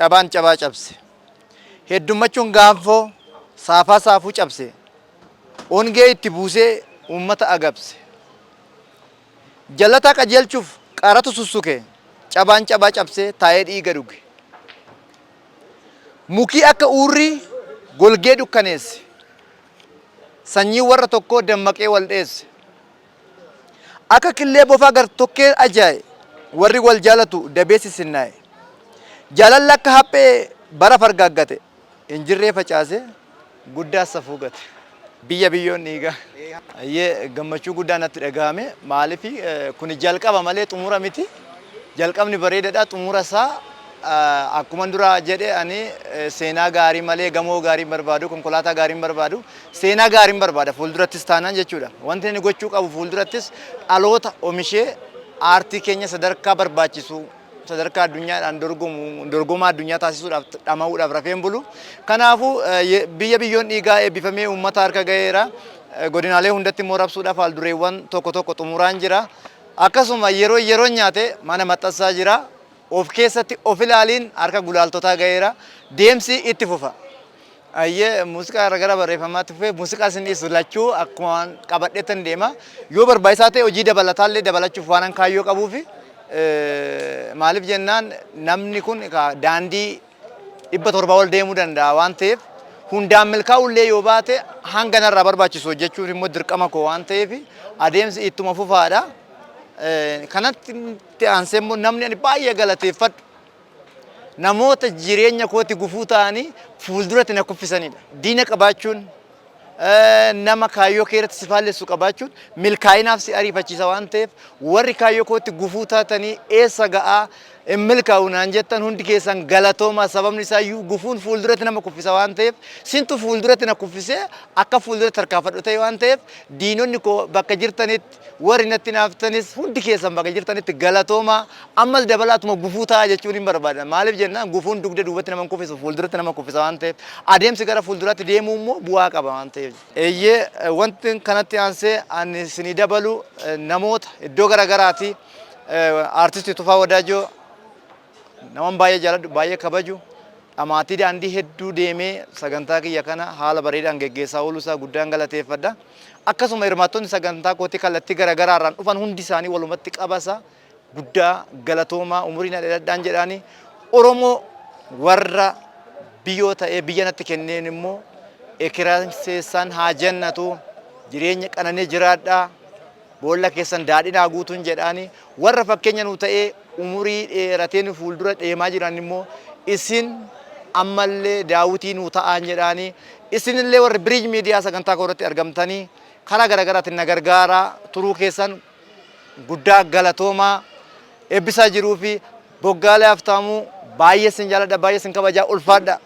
cabaan cabaa cabse. Heddummachuun gaanfoo saafaa saafuu cabse. Ongee itti buusee uummata agabse. Jallataa qajeelchuuf qaratu sussuke. Cabaan cabaa cabsee taa'ee dhiiga dhuge. Mukii akka uurrii golgee dukkaneesse. Sanyii warra tokkoo dammaqee wal dheesse. Akka killee bofaa gar-tokkee ajaaye warri wal jaalatu dabeessi sinnaa'e. Jaalalli akka haphee bara fargaaggate injirree facaase guddaa safuu gate. Biyya biyyoon dhiigaa. Gammachuu guddaa natti dhagahame. Maaliif kun jalqaba malee xumura miti. Jalqabni bareedaadha, xumura isaa akkuma dura jedhe ani seenaa gaarii malee gamoo gaarii barbaadu, konkolaataa gaarii barbaadu, seenaa gaarii barbaada fuuldurattis taanaan jechuudha. Wanti inni gochuu qabu fuuldurattis dhaloota oomishee aartii keenya sadarkaa barbaachisu sadarkaa addunyaadhaan dorgomaa addunyaa taasisuudhaaf dhama'uudhaaf rafeen bulu. Kanaafuu biyya biyyoon dhiigaa eebbifamee uummata harka gaheera. Godinaalee hundatti immoo rabsuudhaaf haaldureewwan tokko tokko xumuraan jira. Akkasuma yeroo nyaate mana maxxansaa jira. Of keessatti of ilaaliin harka gulaaltotaa gaheera. Deemsi itti fufa. Muuziqaa gara barreeffamaatti fufee muuziqaa isin dhiyeessu lachuu akkuma qabadheetan deema. Yoo barbaachisaa ta'e hojii dabalataallee dabalachuuf waan kaayyoo qabuufi maaliif jennaan namni kun daandii 700 ol deemuu danda'a waan ta'eef hundaan milkaa'ullee yoo baate hanga narraa barbaachisu hojjechuuf immoo dirqama koo waan ta'eef adeemsi ittuma fufaadha. Kanatti aansee immoo namni ani baay'ee galateeffadhu namoota jireenya kootti gufuu ta'anii fuulduratti na kuffisanidha. Diina qabaachuun nama kaayyoo keerratti si faallessu qabaachuun milkaa'inaaf si ariifachiisa waan ta'eef warri kaayyoo kootti gufuu taatanii eessa ga'aa milkaa'u naan jettan hundi keessan galatooma. Sababni isaa iyyuu gufuun fuulduratti nama kuffisa waan ta'eef sintu fuulduratti na kuffisee akka fuulduratti harkaafadhu ta'e waan ta'eef diinonni koo bakka jirtanitti warri natti naaftanis hundi keessan bakka jirtanitti galatooma. Ammas dabalaatuma gufuu ta'a jechuun hin barbaada. Maaliif jennaan gufuun dugda duubatti nama kuffisu fuulduratti nama kuffisa waan ta'eef adeemsi gara fuulduratti deemuu immoo bu'aa qaba waan ta'eef. Wanti kanatti aansee ani isinii dabalu namoota iddoo garaagaraati aartistii Tufaa Wadaajoo naman baay'ee jaaladhu baay'ee kabaju dhamaatii daandii hedduu deemee sagantaa kiyya kana haala bareedaan geggeessaa ooluusaa guddaan galateeffadha. Akkasuma hirmaattonni sagantaa kootii kallattii garaagaraarraan dhufan hundi isaanii walumatti qabasa guddaa galatoomaa umuriin dheeradhaan jedhaanii Oromoo warra biyyoo ta'ee biyya natti kenneen immoo ekiraan seessan haa jannatu jireenya qananii jiraadhaa boolla keessan daadhinaa guutuun jedhaanii warra fakkeenya nu ta'ee umurii dheerateen fuuldura deemaa jiran immoo isin ammallee daawwitii nu ta'an jedhaanii isinillee warri biriij miidiyaa sagantaa koorratti argamtanii karaa garaagaraatiin na gargaaraa turuu keessan guddaa galatoomaa eebbisaa jiruu fi Boggaalee Haftaamuu baay'ee sin jaaladha baay'ee sin kabajaa ulfaadha.